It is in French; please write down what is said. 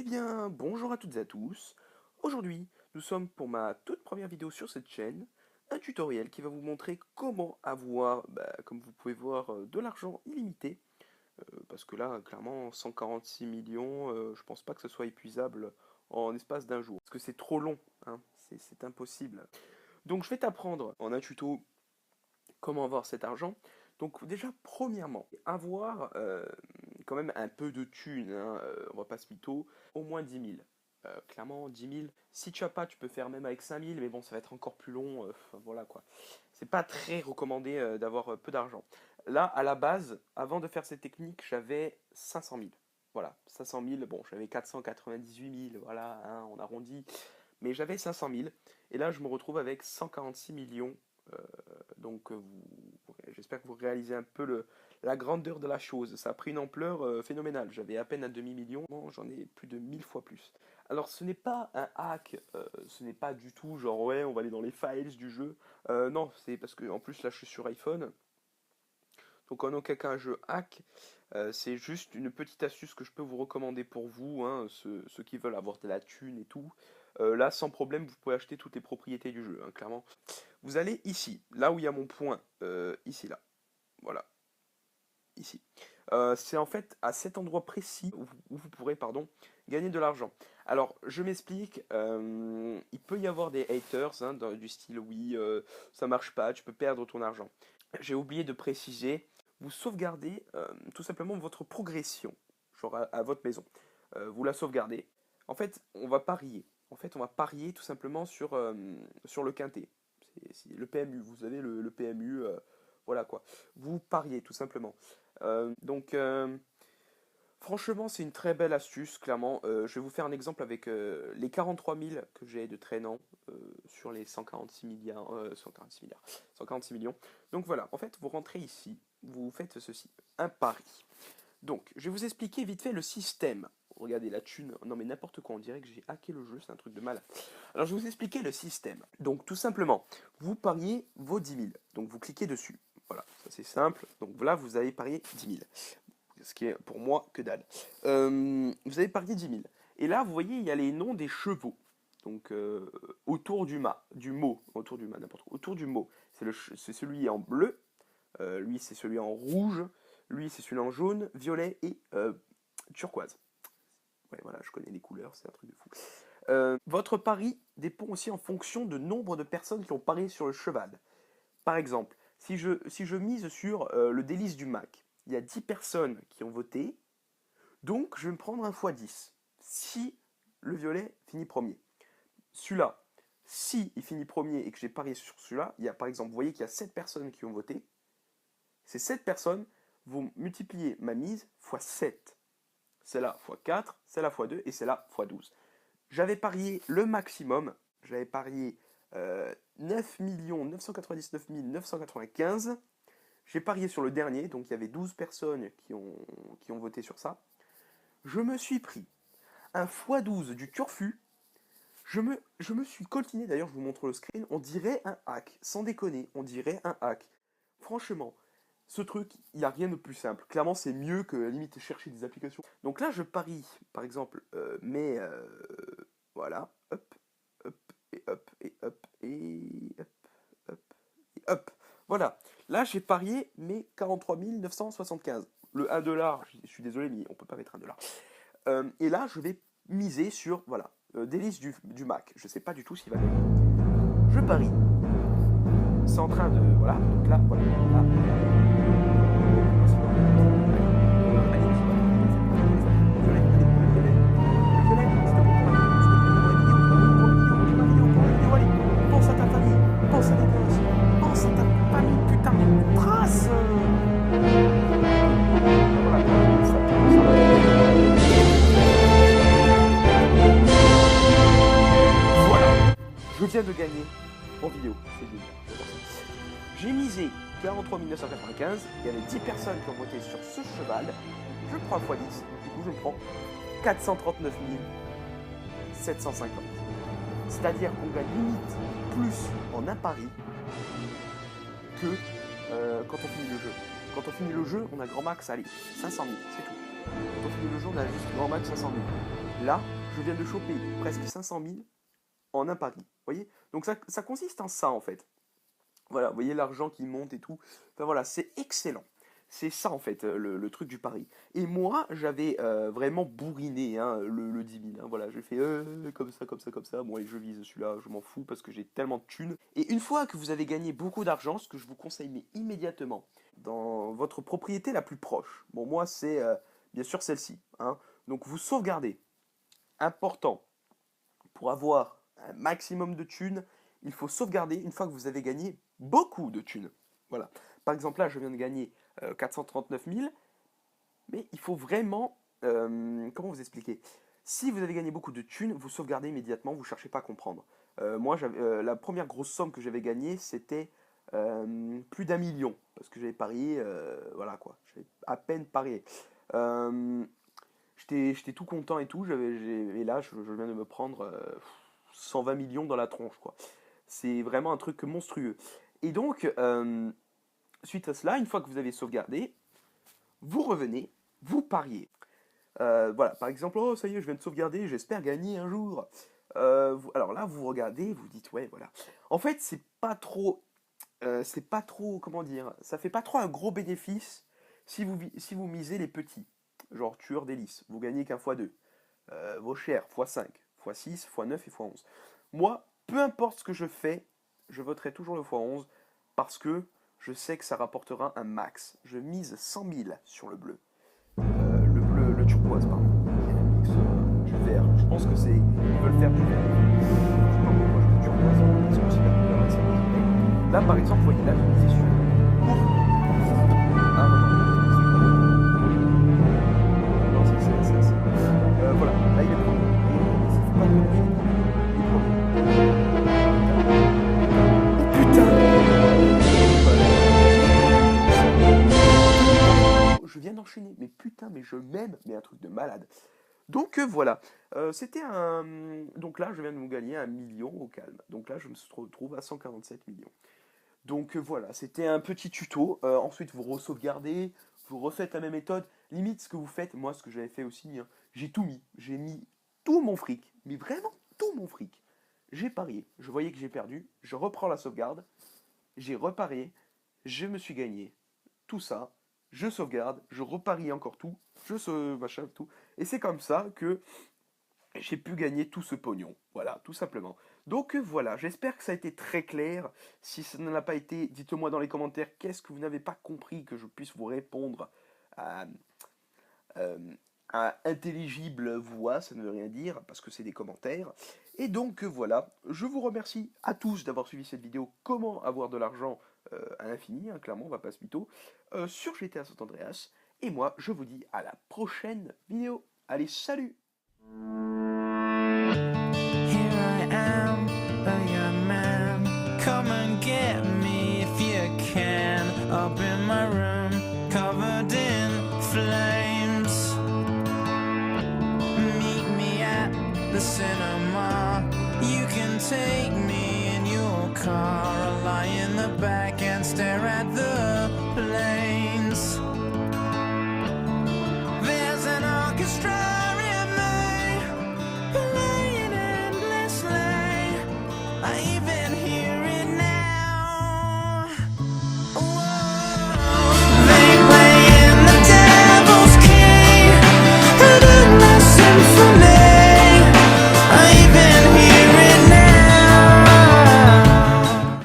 Eh bien, bonjour à toutes et à tous. Aujourd'hui, nous sommes pour ma toute première vidéo sur cette chaîne, un tutoriel qui va vous montrer comment avoir, comme vous pouvez voir, de l'argent illimité. Parce que là, clairement, 146 millions, je pense pas que ce soit épuisable en espace d'un jour. Parce que c'est trop long, hein, c'est impossible. Donc je vais t'apprendre en un tuto comment avoir cet argent. Donc déjà, premièrement, avoir quand même un peu de thunes, hein, on va pas se mytho, au moins 10 000. Clairement, 10 000. Si tu as pas, tu peux faire même avec 5 000, mais bon, ça va être encore plus long. Voilà quoi. C'est pas très recommandé d'avoir peu d'argent. Là, à la base, avant de faire cette technique, j'avais 500 000. Voilà, 500 000, bon, j'avais 498 000, voilà, hein, on arrondit. Mais j'avais 500 000. Et là, je me retrouve avec 146 millions. Euh, donc, j'espère que vous réalisez un peu la grandeur de la chose. Ça a pris une ampleur phénoménale. J'avais à peine un demi-million, bon, j'en ai plus de 1000 fois plus. Alors, ce n'est pas un hack, ce n'est pas du tout genre, ouais, on va aller dans les files du jeu. Non, c'est parce que, en plus, là, je suis sur iPhone. Donc, en aucun cas, je hack. C'est juste une petite astuce que je peux vous recommander pour vous, hein, ceux qui veulent avoir de la thune et tout. Là, sans problème, vous pouvez acheter toutes les propriétés du jeu, hein, clairement. Vous allez ici, là où il y a mon point, ici, là. Voilà, ici. C'est en fait à cet endroit précis où vous pourrez, pardon, gagner de l'argent. Alors, je m'explique, il peut y avoir des haters, hein, du style, oui, ça marche pas, tu peux perdre ton argent. J'ai oublié de préciser, vous sauvegardez tout simplement votre progression, genre à votre maison. Vous la sauvegardez. En fait, on va parier. En fait, on va parier tout simplement sur le quintet. C'est le PMU, vous avez le PMU, voilà quoi. Vous pariez tout simplement. Donc, franchement, c'est une très belle astuce, clairement. Je vais vous faire un exemple avec les 43 000 que j'ai de traînant sur les 146 milliards, 146 milliards, 146 millions. Donc voilà, en fait, vous rentrez ici, vous faites ceci, un pari. Donc, je vais vous expliquer vite fait le système. Regardez la thune, non mais n'importe quoi, on dirait que j'ai hacké le jeu, c'est un truc de malade. Alors, je vais vous expliquer le système. Donc, tout simplement, vous pariez vos 10 000. Donc, vous cliquez dessus. Voilà, ça c'est simple. Donc là, vous avez parié 10 000. Ce qui est pour moi que dalle. Vous avez parié 10 000. Et là, vous voyez, il y a les noms des chevaux. Donc, autour du mot, autour du mât, n'importe quoi. Autour du mot, c'est celui en bleu, lui c'est celui en rouge, lui c'est celui en jaune, violet et turquoise. Ouais, voilà, je connais les couleurs, c'est un truc de fou. Votre pari dépend aussi en fonction de nombre de personnes qui ont parié sur le cheval. Par exemple, si je mise sur le délice du Mac, il y a 10 personnes qui ont voté, donc je vais me prendre un x10. Si le violet finit premier. Celui-là, si il finit premier et que j'ai parié sur celui-là, il y a par exemple, vous voyez qu'il y a 7 personnes qui ont voté. Ces 7 personnes vont multiplier ma mise x 7. Celle-là x 4, celle-là x 2 et celle-là x 12. J'avais parié le maximum, j'avais parié 9 999 995. J'ai parié sur le dernier, donc il y avait 12 personnes qui ont voté sur ça. Je me suis pris un x12 du turfu. Je me suis coltiné, d'ailleurs je vous montre le screen, on dirait un hack, sans déconner, on dirait un hack. Franchement, ce truc, il n'y a rien de plus simple. Clairement, c'est mieux que à limite chercher des applications. Donc là, je parie, par exemple, voilà, hop, hop, et hop, et hop, et hop, hop, et hop. Voilà, là j'ai parié mes 43 975. Le 1 dollar, je suis désolé, mais on peut pas mettre 1 dollar. Et là, je vais miser sur, voilà, délice du Mac. Je sais pas du tout s'il va gagner. Je parie. C'est en train de, voilà, donc là, voilà, là. Pense à ta famille, pense à tes gosses, pense à ta famille, putain, mais trace. Voilà, voilà, je viens de gagner en vidéo, c'est génial. J'ai misé 43 995, il y avait 10 personnes qui ont voté sur ce cheval, je prends x10, du coup je prends 439 750. C'est-à-dire qu'on gagne limite plus en un pari que quand on finit le jeu. Quand on finit le jeu, on a grand max, allez, 500 000, c'est tout. Quand on finit le jeu, on a juste grand max 500 000. Là, je viens de choper presque 500 000 en un pari. Vous voyez? Donc ça consiste en ça en fait. Voilà, vous voyez l'argent qui monte et tout. Enfin voilà, c'est excellent. C'est ça en fait le truc du pari. Et moi, j'avais vraiment bourriné hein, le 10 000. Hein, voilà, j'ai fait comme ça, comme ça, comme ça. Bon, et je vise celui-là, je m'en fous parce que j'ai tellement de thunes. Et une fois que vous avez gagné beaucoup d'argent, ce que je vous conseille mais immédiatement, dans votre propriété la plus proche. Bon, moi, c'est bien sûr celle-ci. Hein. Donc vous sauvegardez. Important, pour avoir un maximum de thunes, il faut sauvegarder une fois que vous avez gagné beaucoup de thunes. Voilà. Par exemple, là, je viens de gagner 439 000, mais il faut vraiment... comment vous expliquer? Si vous avez gagné beaucoup de thunes, vous sauvegardez immédiatement, vous ne cherchez pas à comprendre. Moi, la première grosse somme que j'avais gagnée, c'était plus d'1 million, parce que j'avais parié, voilà quoi, j'avais à peine parié. J'étais tout content et tout, et là, je viens de me prendre 120 millions dans la tronche, quoi. C'est vraiment un truc monstrueux. Et donc, suite à cela, une fois que vous avez sauvegardé, vous revenez, vous pariez. Voilà, par exemple, oh ça y est, je viens de sauvegarder, j'espère gagner un jour. Alors là, vous regardez, vous dites, ouais, voilà. En fait, c'est pas trop, comment dire, ça fait pas trop un gros bénéfice si vous misez les petits. Genre tueur d'hélice, vous gagnez qu'un x2. Vos chers, x5, x6, x9 et x11. Moi, peu importe ce que je fais, je voterai toujours le x11 parce que je sais que ça rapportera un max. Je mise 100 000 sur le bleu. Le turquoise, pardon. Du vert. Je pense que c'est. Ils veulent faire du vert. Je sais pas pourquoi je veux turquoise. C'est aussi la couleur assez originale. Là, par exemple, vous voyez, là, je misais sur. Non, c'est. Voilà, là, il est premier. Il faut pas que il est premier. Oh putain! Je viens d'enchaîner, mais putain, mais je m'aime, mais un truc de malade. Donc voilà, c'était un... Donc là, je viens de me gagner 1 million au calme. Donc là, je me retrouve à 147 millions. Donc voilà, c'était un petit tuto. Ensuite, vous re-sauvegardez, vous refaites la même méthode. Limite, ce que vous faites, moi, ce que j'avais fait aussi, hein, j'ai tout mis. J'ai mis tout mon fric, mais vraiment tout mon fric. J'ai parié, je voyais que j'ai perdu, je reprends la sauvegarde, j'ai reparié, je me suis gagné tout ça, je sauvegarde, je reparie encore tout, machin, tout. Et c'est comme ça que j'ai pu gagner tout ce pognon. Voilà, tout simplement. Donc voilà, j'espère que ça a été très clair. Si ça ne l'a pas été, dites-moi dans les commentaires qu'est-ce que vous n'avez pas compris, que je puisse vous répondre à intelligible voix, ça ne veut rien dire, parce que c'est des commentaires. Et donc voilà, je vous remercie à tous d'avoir suivi cette vidéo, comment avoir de l'argent à l'infini, hein, clairement, on va pas se mytho, sur GTA San Andreas. Et moi, je vous dis à la prochaine vidéo. Allez, salut! Here I am, a young man. Come and get me if you can. Up in my room, covered in flames. Meet me at the cinema. You can take me in your car. I'll lie in the back and stare at the